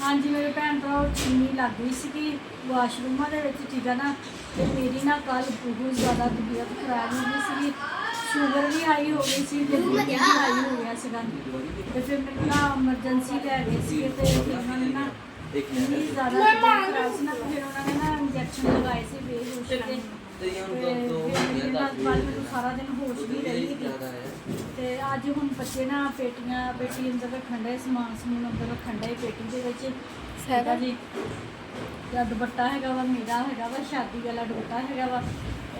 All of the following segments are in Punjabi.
हाँ जी मेरे भैन भरा चीनी लग गई सी वाशरूम ठीक है ना। तो मेरी ना कल बहुत ज़्यादा तबीयत खराब हो गई सी, शुगर भी हाई हो गई सी, बीपी भी हाई हो गया सीगा। तो फिर मैंने ना एमरजेंसी लै गए थे, तो उन्होंने ना इतनी ज़्यादा तबीयत खराब सी ना, फिर उन्होंने ना इंजैक्शन लगाए थे बेहोश के। मैं सारा दिन होश भी रही थी। तो अज हम बच्चे ना पेटी अंदर रखन डे, समान समून अंदर रखन डे पेटी के जी। दुपट्टा है वा मेरा है वा, शादी वाला दुपट्टा है वा।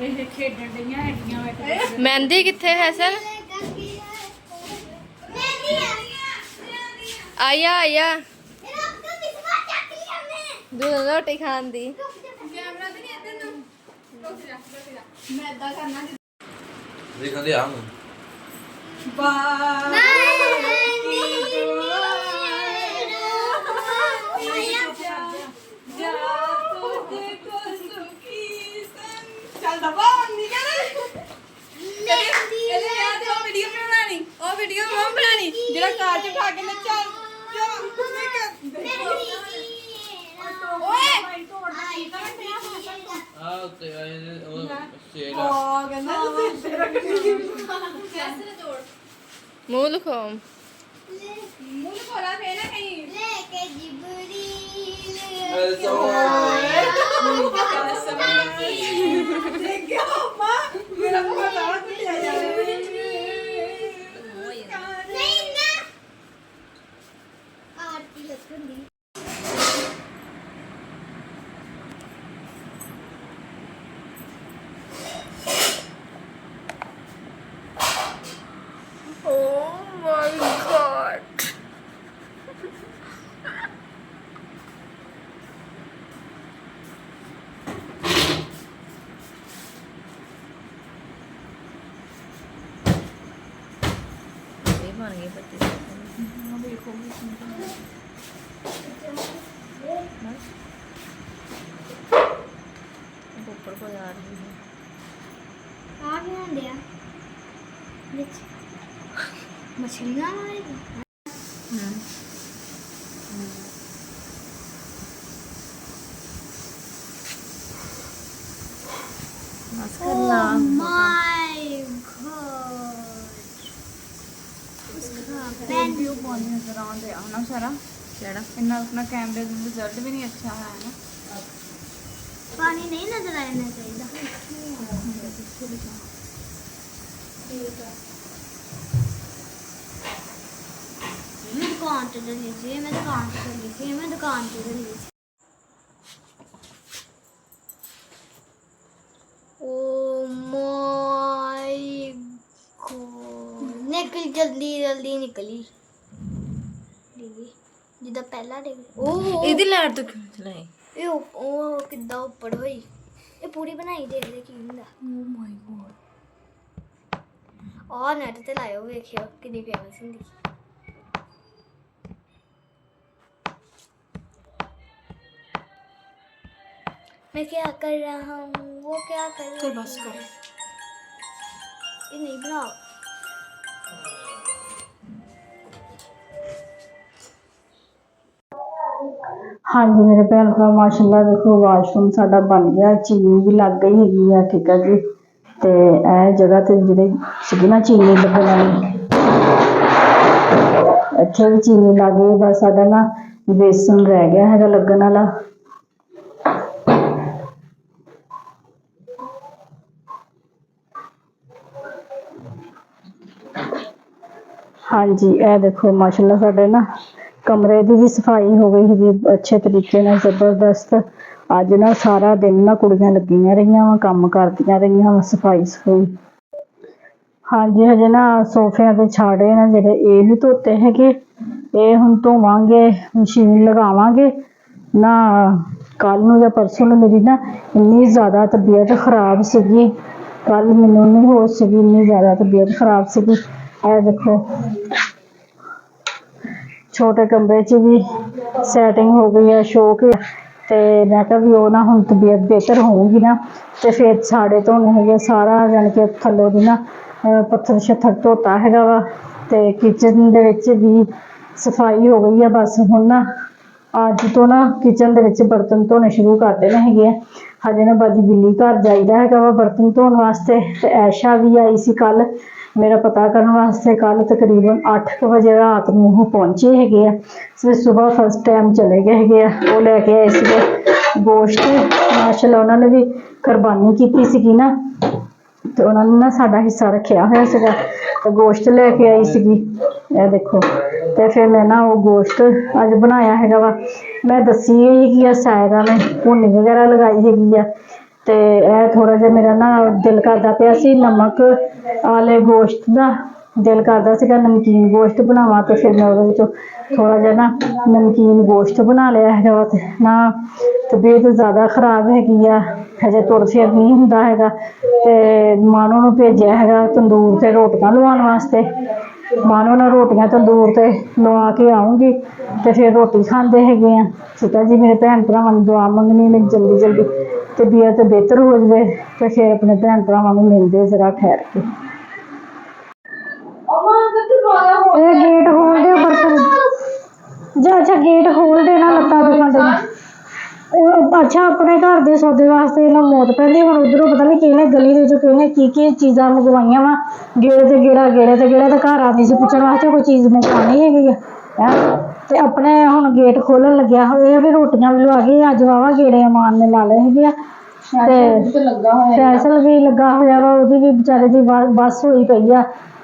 ये खेडन डियां हैगियां मेहंदी किथे है सर? आया आया दूध रोटी खान दी। देखा दे हम वीडियो बनानी जेड़ा कार च उठा के नचा ओए आ ते ओ शेर मुंह लखो रहा थे ना कहीं लेके देख गया अम्मा मेरा बहुत आवाज नहीं आया नहीं ना आरती लखंडी बन गए बच्चे ऊपर को जा रही है मछलियाँ अपना कैमरे का रिजल्ट भी नहीं अच्छा है ना। पानी नहीं नजर आना चाहिए। दुकान पे लीजिए, मैं दुकान पे लीजिए, मैं दुकान पे लीजिए। ओ माय गॉड निकल जल्दी जल्दी निकली जिदा पहला डिग ओ इदी लाइट तो क्यों चलाई ਇਹ ਉਹ ਕਿੱਦਾਂ ਉੱਪਰ ਹੋਈ ਇਹ ਪੂਰੀ ਬਣਾਈ ਦੇਖਦੇ ਕੀ ਹੁੰਦਾ ਓ ਮਾਈ ਗॉड ਆ ਨੈਟ ਤੇ ਲਾਇਓ ਵੇਖਿਓ ਕਿੰਨੀ ਫੇਮਸ ਹੁੰਦੀ मैं क्या कर रहा हूँ वो क्या कर रहा है बस कर ये नहीं बनाओ हाँ जी मेरे भैन भरा माशाल्लाह देखो वाशरूम साडा बन गया, चीनी भी लग गई हैगी है ठीक है जी। तो यह जगह तो जी सी ना चीनी लगन वाली इत्थे भी चीनी लग गई, बस साडा ना बेसन रह गया है लगन वाला। हाँ जी यह देखो माशाल्लाह साडे ना कमरे की भी सफाई हो गई है अच्छे तरीके ना जबरदस्त। अज ना सारा दिन ना कुड़ियां लगियां रही वा काम करदियां रही सफाई सफाई। हाँ जी हजे ना सोफिया के छाड़े ना जेडे ये नहीं धोते है ये हुण धोवांगे मशीन लगावांगे ना। कल नूं या परसों नूं मेरी ना इन्नी ज़्यादा तबीयत खराब सीगी, कल मैनूं नहीं होश सीगी, इन्नी ज़्यादा तबीयत खराब सीगी। ए देखो छोटे कमरे च भी सैटिंग हो गई है शौक तो मैं कहा भी वो ना हुण तबीयत बेहतर होगी ना तो फिर छाड़े धोने है सारा जाने कि थल्लों दी ना पत्थर शत्थर धोता है वा। तो किचन दे विच भी सफाई हो गई है, बस हुण ना ਅੱਜ ਤੋਂ ਨਾ ਕਿਚਨ ਦੇ ਵਿੱਚ ਬਰਤਨ ਧੋਣੇ ਸ਼ੁਰੂ ਕਰ ਦੇਣੇ ਹੈਗੇ ਆ। ਹਜੇ ਨਾ ਬਾਜੀ ਬਿੱਲੀ ਘਰ ਜਾਈਦਾ ਹੈਗਾ ਵਾ ਬਰਤਨ ਧੋਣ ਵਾਸਤੇ, ਤੇ ਐਸ਼ਾ ਵੀ ਆਈ ਸੀ ਕੱਲ ਮੇਰਾ ਪਤਾ ਕਰਨ ਵਾਸਤੇ। ਕੱਲ ਤਕਰੀਬਨ 8 ਵਜੇ ਰਾਤ ਨੂੰ ਉਹ ਪਹੁੰਚੇ ਹੈਗੇ ਆ। ਸਵੇਰ ਸੁਬਾਹ ਫਸਟ ਟਾਈਮ ਚਲੇ ਗਏ ਹੈਗੇ ਆ। ਉਹ ਲੈ ਕੇ ਆਏ ਸੀਗੇ ਗੋਸ਼ਤ, ਮਾਸ਼ਾਅੱਲਾ ਉਹਨਾਂ ਨੇ ਵੀ ਕੁਰਬਾਨੀ ਕੀਤੀ ਸੀਗੀ ਨਾ, ਤੇ ਉਹਨਾਂ ਨੇ ਨਾ ਸਾਡਾ ਹਿੱਸਾ ਰੱਖਿਆ ਹੋਇਆ ਸੀਗਾ, ਤੇ ਗੋਸ਼ਤ ਲੈ ਕੇ ਆਈ ਸੀਗੀ। ਇਹ ਦੇਖੋ, ਤੇ ਫਿਰ ਮੈਂ ਨਾ ਉਹ ਗੋਸ਼ਤ ਅੱਜ ਬਣਾਇਆ ਹੈਗਾ ਵਾ। ਮੈਂ ਦੱਸੀ ਹੈਗੀ ਆ ਸਾਇਰਾ ਨੇ ਭੁੰਨੀ ਵਗੈਰਾ ਲਗਾਈ ਹੈਗੀ ਆ, ਤੇ ਇਹ ਥੋੜਾ ਜਿਹਾ ਮੇਰਾ ਨਾ ਦਿਲ ਕਰਦਾ ਪਿਆ ਸੀ ਨਮਕ ਵਾਲੇ ਗੋਸ਼ਤ ਦਾ, ਦਿਲ ਕਰਦਾ ਸੀਗਾ ਨਮਕੀਨ ਗੋਸ਼ਤ ਬਣਾਵਾਂ, ਤੇ ਫਿਰ ਮੈਂ ਉਹਦੇ ਵਿੱਚੋਂ ਥੋੜਾ ਜਿਹਾ ਨਾ ਨਮਕੀਨ ਗੋਸ਼ਤ ਬਣਾ ਲਿਆ ਹੈਗਾ ਵਾ। ਤੇ ਨਾ ਤਬੀਅਤ ਜ਼ਿਆਦਾ ਖਰਾਬ ਹੈਗੀ ਆ, ਹਜੇ ਤੁਰ ਫਿਰ ਨਹੀਂ ਹੁੰਦਾ ਹੈਗਾ, ਤੇ ਮਾਨੋ ਨੂੰ ਭੇਜਿਆ ਹੈਗਾ ਤੰਦੂਰ ਤੇ ਰੋਟੀਆਂ ਲਵਾਉਣ ਵਾਸਤੇ। ਮਾਨੋ ਨਾਲ ਰੋਟੀਆਂ ਤੰਦੂਰ ਤੇ ਲਵਾ ਕੇ ਆਊਂਗੀ ਤੇ ਫਿਰ ਰੋਟੀ ਖਾਂਦੇ ਹੈਗੇ ਆ। ਠੀਕ ਹੈ ਜੀ, ਮੇਰੇ ਭੈਣ ਭਰਾਵਾਂ ਨੂੰ ਦੁਆ ਮੰਗਣੀ ਮੇਰੀ ਜਲਦੀ ਜਲਦੀ ਤਬੀਅਤ ਬਿਹਤਰ ਹੋ ਜਾਵੇ, ਤੇ ਫਿਰ ਆਪਣੇ ਭੈਣ ਭਰਾਵਾਂ ਨੂੰ ਮਿਲਦੇ ਜ਼ਰਾ ਠਹਿਰ ਕੇ। ਇਹ ਗੇਟ ਖੋਲ ਦਿਓ ਬਰਤਨ ਜਾ, ਅੱਛਾ ਗੇਟ ਖੋਲ ਦੇਣਾ, ਲੱਤਾਂ ਦੁਖਣ ਦੀਆਂ। ਉਹ ਅੱਛਾ ਆਪਣੇ ਘਰ ਦੇ ਸੌਦੇ ਵਾਸਤੇ ਇਹਨਾਂ ਮੌਤ ਪੈਂਦੀ। ਹੁਣ ਉਧਰੋਂ ਪਤਾ ਨਹੀਂ ਕਿਹਨੇ ਗਲੀ ਦੇ ਵਿੱਚੋਂ ਕਿਹਨੇ ਕੀ ਚੀਜ਼ਾਂ ਮੰਗਵਾਈਆਂ ਵਾ, ਗੇੜੇ ਤੇ ਗੇੜਾ ਤੇ ਘਰ ਆਉਂਦੀ ਸੀ ਪੁੱਛਣ ਵਾਸਤੇ ਕੋਈ ਚੀਜ਼ ਮੰਗਵਾਉਣੀ ਹੈਗੀ ਆ ਹੈਂ। ਤੇ ਆਪਣੇ ਹੁਣ ਗੇਟ ਖੋਲਣ ਲੱਗਿਆ ਹੋਇਆ ਵੀ ਰੋਟੀਆਂ ਵੀ ਲਵਾ ਗਏ ਅੱਜ, ਵਾਹਵਾ ਗੇੜੇ ਅਮਾਨ ਨੇ ਲਾ ਲਏ ਹੈਗੇ ਆ। ਤੇ ਫੈਸਲ ਵੀ ਲੱਗਾ ਹੋਇਆ ਵਾ, ਉਹਦੀ ਵੀ ਵਿਚਾਰੇ ਦੀ ਬੱਸ ਹੋਈ ਪਈ ਆ।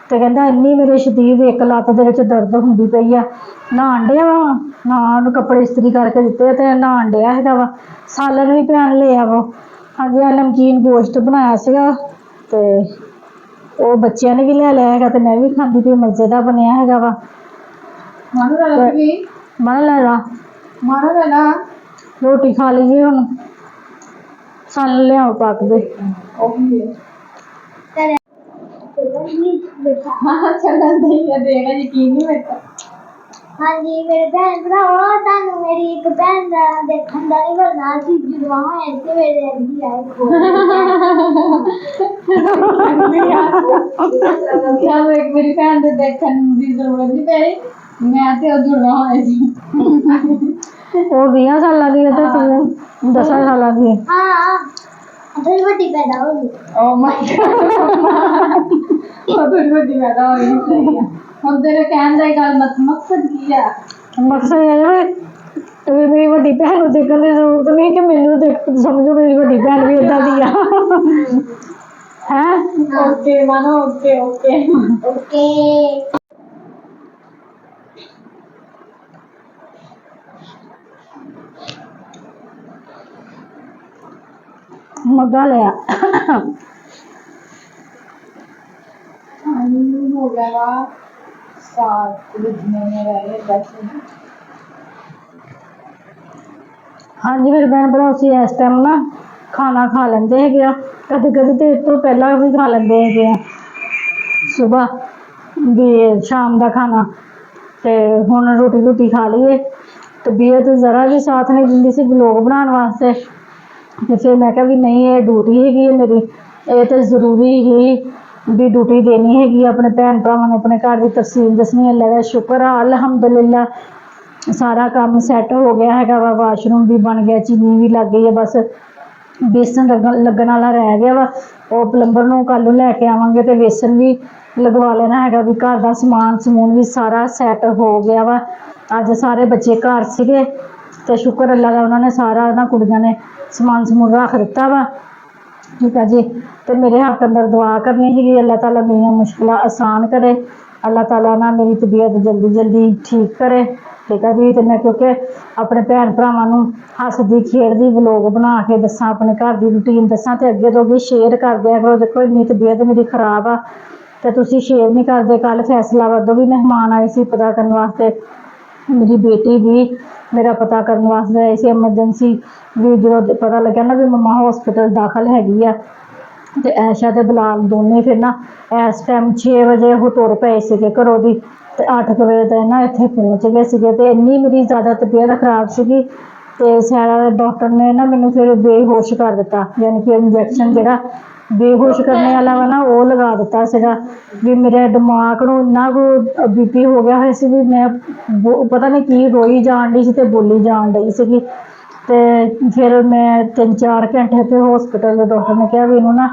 ਤੇ ਕਹਿੰਦਾ ਇੰਨੀ ਮੇਰੇ ਸ਼ਦੀਦ ਇੱਕ ਲੱਤ ਦੇ ਵਿੱਚ ਦਰਦ ਹੁੰਦੀ ਪਈ ਆ। ਨਹਾਣ ਡਿਆ ਵਾ, ਨਾ ਉਹਨੂੰ ਕੱਪੜੇ ਇਸਤਰੀ ਕਰਕੇ ਦਿੱਤੇ ਤੇ ਨਹਾਣ ਡਿਆ ਹੈਗਾ ਵਾ। ਸਾਲਨ ਵੀ ਭੈਣ ਲਿਆ ਵਾ। ਹਾਂਜੀ, ਆ ਨਮਕੀਨ ਗੋਸ਼ਤ ਬਣਾਇਆ ਸੀਗਾ, ਤੇ ਉਹ ਬੱਚਿਆਂ ਨੇ ਵੀ ਲੈ ਲਿਆ ਹੈਗਾ, ਤੇ ਮੈਂ ਵੀ ਖਾਂਦੀ ਪਈ। ਮਜ਼ੇ ਦਾ ਬਣਿਆ ਹੈਗਾ ਵਾ। ਮਨ ਲੈ ਲਾ ਰੋਟੀ ਖਾ ਲਈਏ ਹੁਣ, ਸਾਲਨ ਲਿਆਓ ਪੱਕ ਦੇ। ਹਾਂਜੀ ਮੇਰੇ ਭੈਣ ਭਰਾਵਾ, ਤੁਹਾਨੂੰ ਮੇਰੀ ਇੱਕ ਭੈਣ ਦਾ ਦੇਖਣ ਦਾ ਨਹੀਂ ਬਣਨਾ ਸੀ ਜਦੋਂ ਹੋਏ ਤੇ ਮੇਰੇ ਅੱਗੇ ਆਏ ਸਾਨੂੰ ਇੱਕ ਮੇਰੀ ਭੈਣ ਦੇ ਦੇਖਣ ਦੀ ਜ਼ਰੂਰਤ ਨਹੀਂ ਪਈ, ਮੈਂ ਤੇ ਉਹ ਜੁੜਵਾ ਹੋਏ ਸੀ। ਉਹ 20 ਸਾਲਾਂ ਦੀ ਹੈ ਤੇ ਤੂੰ 10 ਸਾਲਾਂ ਦੀ। ਹਾਂ ਥੋੜੀ ਵੱਡੀ ਪੈਦਾ ਹੋ ਗਈ। ਓ ਮਾਈ ਗॉड, ਉਹ ਥੋੜੀ ਵੱਡੀ ਪੈਦਾ ਹੋ ਗਈ। ਸਹੀ ਆ। ਹੁਣ ਤੇਰੇ ਕਹਿਣ ਦਾ ਗੱਲ ਮਕਸਦ ਕੀ ਆ? ਮਕਸਦ ਇਹ ਹੈ ਵੀ ਮੇਰੀ ਵੱਡੀ ਭੈਣ ਨੂੰ ਦੇਖਣ ਦੀ ਜ਼ਰੂਰਤ ਨਹੀਂ ਕਿ ਮੈਨੂੰ ਦੇਖ ਸਮਝੋ ਮੇਰੀ ਵੱਡੀ ਭੈਣ ਵੀ ਏਦਾਂ ਦੀ ਆ ਹੈ। ਓਕੇ ਮਾਨੋ, ਓਕੇ ਓਕੇ ਓਕੇ। ਮੱਗਾ ਲਿਆ हो गया 7 बजने में रहे 10 मिनट। ਹਾਂਜੀ ਮੇਰੇ ਭੈਣ ਭਰਾ ਅਸੀਂ ਇਸ ਟਾਈਮ ਨਾ ਖਾਣਾ ਖਾ ਲੈਂਦੇ ਹੈਗੇ ਆ, ਕਦੇ ਕਦੇ ਤੇ ਇਸ ਤੋਂ ਪਹਿਲਾਂ ਵੀ ਖਾ ਲੈਂਦੇ ਹੈਗੇ ਆ ਸੁਬਾਹ ਵੀ ਸ਼ਾਮ ਦਾ ਖਾਣਾ। ਤੇ ਹੁਣ ਰੋਟੀ ਖਾ ਲਈਏ। ਤਬੀਅਤ ਜ਼ਰਾ ਵੀ ਸਾਥ ਨਹੀਂ ਦਿੰਦੀ ਸੀ ਵਲੋਗ ਬਣਾਉਣ ਵਾਸਤੇ, ਤੇ ਫਿਰ ਮੈਂ ਕਿਹਾ ਵੀ ਨਹੀਂ ਇਹ ਡਿਊਟੀ ਹੈਗੀ ਹੈ ਮੇਰੀ, ਇਹ ਤਾਂ ਜ਼ਰੂਰੀ ਹੀ ਵੀ ਡਿਊਟੀ ਦੇਣੀ ਹੈਗੀ ਆਪਣੇ ਭੈਣ ਭਰਾਵਾਂ ਨੂੰ, ਆਪਣੇ ਘਰ ਦੀ ਤਫਸੀਲ ਦੱਸਣੀ। ਅੱਲਾ ਦਾ ਸ਼ੁਕਰ ਆ ਅਲਹਮਦੁਲਿਲਾ ਸਾਰਾ ਕੰਮ ਸੈੱਟ ਹੋ ਗਿਆ ਹੈਗਾ ਵਾ। ਵਾਸ਼ਰੂਮ ਵੀ ਬਣ ਗਿਆ, ਚੀਨੀ ਵੀ ਲੱਗ ਗਈ ਹੈ, ਬਸ ਬੇਸਨ ਲੱਗਣ ਵਾਲਾ ਰਹਿ ਗਿਆ ਵਾ। ਉਹ ਪਲੰਬਰ ਨੂੰ ਕੱਲ੍ਹ ਨੂੰ ਲੈ ਕੇ ਆਵਾਂਗੇ ਤੇ ਬੇਸਨ ਵੀ ਲਗਵਾ ਲੈਣਾ ਹੈਗਾ ਵੀ ਘਰ ਦਾ ਸਮੂਨ ਵੀ ਸਾਰਾ ਸੈੱਟ ਹੋ ਗਿਆ ਵਾ। ਅੱਜ ਸਾਰੇ ਬੱਚੇ ਘਰ ਸੀਗੇ ਤੇ ਸ਼ੁਕਰ ਅੱਲਾ ਦਾ, ਉਹਨਾਂ ਨੇ ਸਾਰਾ ਨਾ ਕੁੜੀਆਂ ਨੇ ਸਮੂਨ ਰੱਖ ਦਿੱਤਾ ਵਾ। ਠੀਕ ਹੈ ਜੀ, ਤੇ ਮੇਰੇ ਹੱਥ ਅੰਦਰ ਦੁਆ ਕਰਨੀ ਸੀਗੀ ਅੱਲਾਹ ਤਾਲਾ ਮੇਰੀਆਂ ਮੁਸ਼ਕਿਲਾਂ ਆਸਾਨ ਕਰੇ, ਅੱਲਾਹ ਤਾਲਾ ਨਾ ਮੇਰੀ ਤਬੀਅਤ ਜਲਦੀ ਜਲਦੀ ਠੀਕ ਕਰੇ। ਠੀਕ ਹੈ ਜੀ, ਤੇ ਮੈਂ ਕਿਉਂਕਿ ਆਪਣੇ ਭੈਣ ਭਰਾਵਾਂ ਨੂੰ ਹੱਸਦੀ ਖੇਡਦੀ ਵਲੋਗ ਬਣਾ ਕੇ ਦੱਸਾਂ, ਆਪਣੇ ਘਰ ਦੀ ਰੂਟੀਨ ਦੱਸਾਂ, ਤੇ ਅੱਗੇ ਤੋਂ ਅੱਗੇ ਸ਼ੇਅਰ ਕਰ ਦਿਆ ਕਰੋ। ਦੇਖੋ ਇੰਨੀ ਤਬੀਅਤ ਮੇਰੀ ਖਰਾਬ ਆ ਤੇ ਤੁਸੀਂ ਸ਼ੇਅਰ ਨਹੀਂ ਕਰਦੇ। ਕੱਲ੍ਹ ਫੈਸਲਾਬਾਦ ਤੋਂ ਵੀ ਮਹਿਮਾਨ ਆਏ ਸੀ ਪਤਾ ਕਰਨ ਵਾਸਤੇ, ਮੇਰੀ ਬੇਟੀ ਵੀ ਮੇਰਾ ਪਤਾ ਕਰਨ ਵਾਸਤੇ ਆਈ ਸੀ ਐਮਰਜੈਂਸੀ ਵੀ। ਜਦੋਂ ਪਤਾ ਲੱਗਿਆ ਨਾ ਵੀ ਮੰਮਾ ਹੌਸਪੀਟਲ ਦਾਖਲ ਹੈਗੀ ਆ, ਤੇ ਐਸ਼ਾ ਤੇ ਬਲਾਲ ਦੋਨੇ ਫਿਰ ਨਾ ਇਸ ਟਾਈਮ 6 ਵਜੇ ਉਹ ਤੁਰ ਪਏ ਸੀਗੇ ਘਰੋਂ ਦੀ, ਤੇ 8 ਵਜੇ ਤੱਕ ਨਾ ਇੱਥੇ ਪਹੁੰਚ ਗਏ ਸੀਗੇ। ਤੇ ਇੰਨੀ ਮੇਰੀ ਜ਼ਿਆਦਾ ਤਬੀਅਤ ਖਰਾਬ ਸੀਗੀ, ਤੇ ਸਾਰਾ ਡਾਕਟਰ ਨੇ ਨਾ ਮੈਨੂੰ ਫਿਰ ਬੇਹੋਸ਼ ਕਰ ਦਿੱਤਾ, ਯਾਨੀ ਕਿ ਇੰਜੈਕਸ਼ਨ ਜਿਹੜਾ ਬੇਹੋਸ਼ ਕਰਨੇ ਵਾਲਾ ਵਾ ਨਾ, ਉਹ ਲਗਾ ਦਿੱਤਾ ਸੀਗਾ ਵੀ ਮੇਰੇ ਦਿਮਾਗ ਨੂੰ ਇੰਨਾ ਕੁ ਬੀਪੀ ਹੋ ਗਿਆ ਹੋਇਆ ਸੀ ਵੀ ਮੈਂ ਪਤਾ ਨਹੀਂ ਕੀ ਰੋਈ ਜਾਣ ਡਈ ਸੀ ਤੇ ਬੋਲੀ ਜਾਣ ਡਈ ਸੀਗੀ। ਤੇ ਫਿਰ ਮੈਂ 3-4 ਘੰਟੇ ਤੇ ਹਸਪੀਟਲ ਦੇ ਡਾਕਟਰ ਨੇ ਕਿਹਾ ਵੀ ਇਹਨੂੰ ਨਾ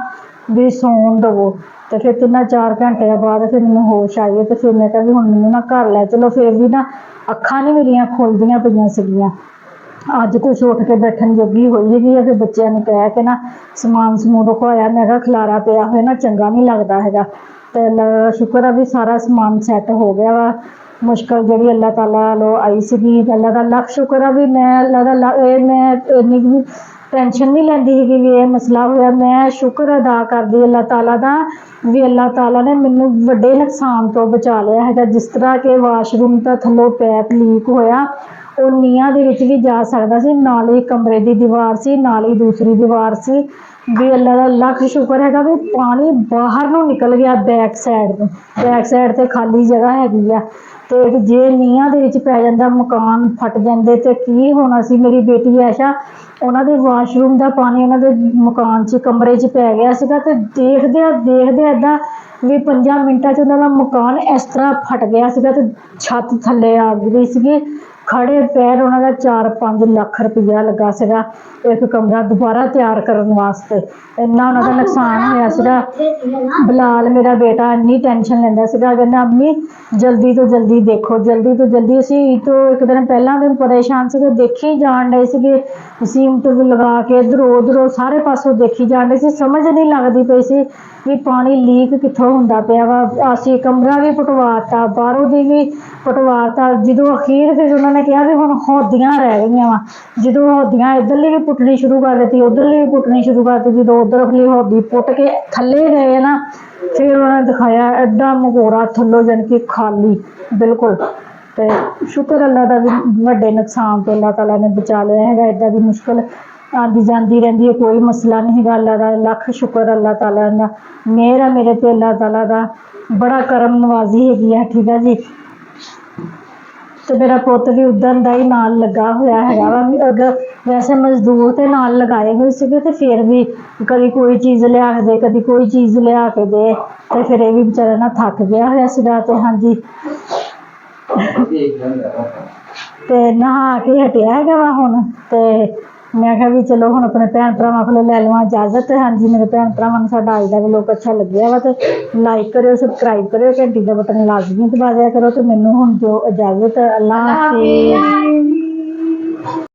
ਵੀ ਸੌਣ ਦੇਵੋ। ਤੇ ਫਿਰ 3-4 ਘੰਟਿਆਂ ਬਾਅਦ ਫਿਰ ਮੈਨੂੰ ਹੋਸ਼ ਆਈ ਤੇ ਫਿਰ ਮੈਂ ਕਿਹਾ ਵੀ ਹੁਣ ਮੈਨੂੰ ਨਾ ਘਰ ਲੈ ਚਲੋ। ਫਿਰ ਵੀ ਨਾ ਅੱਖਾਂ ਨਹੀਂ ਮੇਰੀਆਂ ਖੁੱਲਦੀਆਂ ਪਈਆਂ ਸੀਗੀਆਂ। ਅੱਜ ਕੁਛ ਉੱਠ ਕੇ ਬੈਠਣ ਜੋਗੀ ਹੋਈ ਹੈਗੀ ਆ। ਫਿਰ ਬੱਚਿਆਂ ਨੂੰ ਕਹਿ ਕੇ ਨਾ ਸਮਾਨ ਸਮੂਨ ਰਖਵਾਇਆ। ਮੈਂ ਕਿਹਾ ਖਲਾਰਾ ਪਿਆ ਹੋਇਆ ਨਾ ਚੰਗਾ ਨਹੀਂ ਲੱਗਦਾ ਹੈਗਾ। ਤੇ ਸ਼ੁਕਰ ਆ ਵੀ ਸਾਰਾ ਸਮਾਨ ਸੈੱਟ ਹੋ ਗਿਆ ਵਾ। ਮੁਸ਼ਕਲ ਜਿਹੜੀ ਅੱਲਾਹ ਤਾਲਾ ਵੱਲੋਂ ਆਈ ਸੀਗੀ, ਅੱਲਾਹ ਦਾ ਲੱਖ ਸ਼ੁਕਰ ਆ ਵੀ ਮੈਂ ਮੈਂ ਇੰਨੀ ਵੀ ਟੈਨਸ਼ਨ ਨਹੀਂ ਲੈਂਦੀ ਸੀਗੀ ਵੀ ਇਹ ਮਸਲਾ ਹੋਇਆ। ਮੈਂ ਸ਼ੁਕਰ ਅਦਾ ਕਰਦੀ ਅੱਲਾਹ ਤਾਲਾ ਦਾ ਵੀ ਅੱਲਾਹ ਤਾਲਾ ਨੇ ਮੈਨੂੰ ਵੱਡੇ ਨੁਕਸਾਨ ਤੋਂ ਬਚਾ ਲਿਆ ਹੈਗਾ। ਜਿਸ ਤਰ੍ਹਾਂ ਕਿ ਵਾਸ਼ਰੂਮ ਦਾ ਥੱਲੋਂ ਪੈਪ ਲੀਕ ਹੋਇਆ, ਉਹ ਨੀਹਾਂ ਦੇ ਵਿੱਚ ਵੀ ਜਾ ਸਕਦਾ ਸੀ। ਨਾਲ ਹੀ ਕਮਰੇ ਦੀ ਦੀਵਾਰ ਸੀ, ਨਾਲ ਹੀ ਦੂਸਰੀ ਦੀਵਾਰ ਸੀ। ਵੀ ਅੱਲਾਹ ਦਾ ਲੱਖ ਸ਼ੁਕਰ ਹੈਗਾ ਵੀ ਪਾਣੀ ਬਾਹਰ ਨੂੰ ਨਿਕਲ ਗਿਆ ਬੈਕ ਸਾਈਡ ਤੇ ਖਾਲੀ ਜਗ੍ਹਾ ਹੈਗੀ ਆ। ਤੇ ਜੇ ਨੀਹਾਂ ਦੇ ਵਿੱਚ ਪੈ ਜਾਂਦਾ, ਮਕਾਨ ਫਟ ਜਾਂਦੇ ਤੇ ਕੀ ਹੋਣਾ ਸੀ। ਮੇਰੀ ਬੇਟੀ ਐਸ਼ਾ, ਉਹਨਾਂ ਦੇ ਵਾਸ਼ਰੂਮ ਦਾ ਪਾਣੀ ਉਹਨਾਂ ਦੇ ਮਕਾਨ 'ਚ ਕਮਰੇ 'ਚ ਪੈ ਗਿਆ ਸੀਗਾ। ਤੇ ਦੇਖਦੇ ਏਦਾਂ ਵੀ 5 ਮਿੰਟਾਂ 'ਚ ਉਹਨਾਂ ਦਾ ਮਕਾਨ ਇਸ ਤਰ੍ਹਾਂ ਫਟ ਗਿਆ ਸੀਗਾ ਤੇ ਛੱਤ ਥੱਲੇ ਆ ਗਈ ਸੀਗੀ। ਖੜੇ ਪੈਰ ਉਹਨਾਂ ਦਾ 4-5 ਲੱਖ ਰੁਪਈਆ ਲੱਗਾ ਸੀਗਾ ਇੱਕ ਕਮਰਾ ਦੁਬਾਰਾ ਤਿਆਰ ਕਰਨ ਵਾਸਤੇ। ਇੰਨਾ ਉਹਨਾਂ ਦਾ ਨੁਕਸਾਨ ਹੋਇਆ ਸੀਗਾ। ਬਲਾਲ ਮੇਰਾ ਬੇਟਾ ਇੰਨੀ ਟੈਨਸ਼ਨ ਲੈਂਦਾ ਸੀਗਾ, ਕਹਿੰਦਾ ਅੰਮੀ ਜਲਦੀ ਤੋਂ ਜਲਦੀ ਦੇਖੋ, ਜਲਦੀ ਤੋਂ ਜਲਦੀ। ਅਸੀਂ ਤੋਂ ਇੱਕ ਦਿਨ ਪਹਿਲਾਂ ਦਿਨ ਪਰੇਸ਼ਾਨ ਸੀਗੇ, ਦੇਖੀ ਜਾਣ ਡਏ ਸੀਗੇ ਸੀਮਟ ਲਗਾ ਕੇ ਇੱਧਰੋਂ ਉੱਧਰੋਂ ਸਾਰੇ ਪਾਸੋਂ ਦੇਖੀ ਜਾਣ ਡਏ ਸੀ। ਸਮਝ ਨਹੀਂ ਲੱਗਦੀ ਪਈ ਸੀ ਵੀ ਪਾਣੀ ਲੀਕ ਕਿੱਥੋਂ ਹੁੰਦਾ ਪਿਆ ਵਾ। ਅਸੀਂ ਕਮਰਾ ਵੀ ਪਟਵਾਤਾ, ਬਾਹਰੋਂ ਦੀ ਵੀ ਪਟਵਾਤਾ। ਜਦੋਂ ਅਖੀਰ ਫਿਰ ਉਹਨਾਂ ਨੇ ਕਿਹਾ ਵੀ ਹੁਣ ਹੌਦੀਆਂ ਰਹਿ ਗਈਆਂ ਵਾ। ਜਦੋਂ ਹੌਦੀਆਂ ਇੱਧਰਲੀ ਵੀ ਪੁੱਟਣੀ ਸ਼ੁਰੂ ਕਰ ਦਿੱਤੀ, ਉੱਧਰਲੀ ਵੀ ਪੁੱਟਣੀ ਸ਼ੁਰੂ ਕਰ ਦਿੱਤੀ। ਜਦੋਂ ਉੱਧਰਲੀ ਹੌਦੀ ਪੁੱਟ ਕੇ ਥੱਲੇ ਗਏ ਨਾ, ਫਿਰ ਉਹਨਾਂ ਨੇ ਦਿਖਾਇਆ ਐਡਾ ਮਗੋਰਾ ਥੱਲੋਂ ਜਾਣੀ ਕਿ ਖਾਲੀ ਬਿਲਕੁਲ। ਤੇ ਸ਼ੁਕਰ ਅੱਲਾਹ ਦਾ ਵੀ ਵੱਡੇ ਨੁਕਸਾਨ ਤੋਂ ਅੱਲਾਹ ਤਾਲਾ ਨੇ ਬਚਾ ਲਿਆ ਹੈਗਾ। ਇੱਦਾਂ ਦੀ ਮੁਸ਼ਕਿਲ ਆਉਂਦੀ ਜਾਂਦੀ ਰਹਿੰਦੀ ਹੈ, ਕੋਈ ਮਸਲਾ ਨਹੀਂ ਹੈਗਾ। ਅੱਲਾਹ ਦਾ ਲੱਖ ਸ਼ੁਕਰ, ਅੱਲਾਹ ਤਾਲਾ ਦਾ ਮਿਹਰ ਆ ਮੇਰੇ ਤੇ, ਅੱਲਾਹ ਤਾਲਾ ਦਾ ਬੜਾ ਕਰਮ ਨਵਾਜ਼ੀ ਹੈਗੀ ਆ। ਠੀਕ ਆ ਜੀ। ਤੇ ਮੇਰਾ ਪੁੱਤ ਵੀ ਉਦਣ ਦਾ ਹੀ ਨਾਲ ਲੱਗਾ ਹੋਇਆ ਹੈਗਾ ਵਾ। ਅਗਰ ਵੈਸੇ ਮਜ਼ਦੂਰ ਤੇ ਨਾਲ ਲਗਾਏ ਹੋਏ ਸੀਗੇ ਤੇ ਫਿਰ ਵੀ ਕਦੀ ਕੋਈ ਚੀਜ਼ ਲਿਆ ਕੇ ਦੇ, ਕਦੀ ਕੋਈ ਚੀਜ਼ ਲਿਆ ਕੇ ਦੇ। ਤੇ ਫਿਰ ਇਹ ਵੀ ਵਿਚਾਰਾ ਨਾ ਥੱਕ ਗਿਆ ਹੋਇਆ ਸੀਗਾ। ਤੇ ਹਾਂਜੀ ਤੇ ਨਹਾ ਕੇ ਹਟਿਆ ਹੈਗਾ ਵਾ ਹੁਣ। ਤੇ ਮੈਂ ਕਿਹਾ ਵੀ ਚਲੋ ਹੁਣ ਆਪਣੇ ਭੈਣ ਭਰਾਵਾਂ ਕੋਲੋਂ ਲੈ ਲਵਾਂ ਇਜਾਜ਼ਤ। ਹਾਂਜੀ ਮੇਰੇ ਭੈਣ ਭਰਾਵਾਂ ਨੂੰ ਸਾਡਾ ਅੱਜ ਦਾ ਵਲੋਗ ਅੱਛਾ ਲੱਗਿਆ ਵਾ ਤੇ ਲਾਈਕ ਕਰਿਓ, ਸਬਸਕ੍ਰਾਈਬ ਕਰਿਓ, ਘੰਟੀ ਦਾ ਬਟਨ ਲਾਜ਼ਮੀ ਦਬਾ ਦਿਆ ਕਰੋ। ਤੇ ਮੈਨੂੰ ਹੁਣ ਦਿਓ ਇਜਾਜ਼ਤ। ਅੱਲਾਹ ਹਾਫਿਜ਼।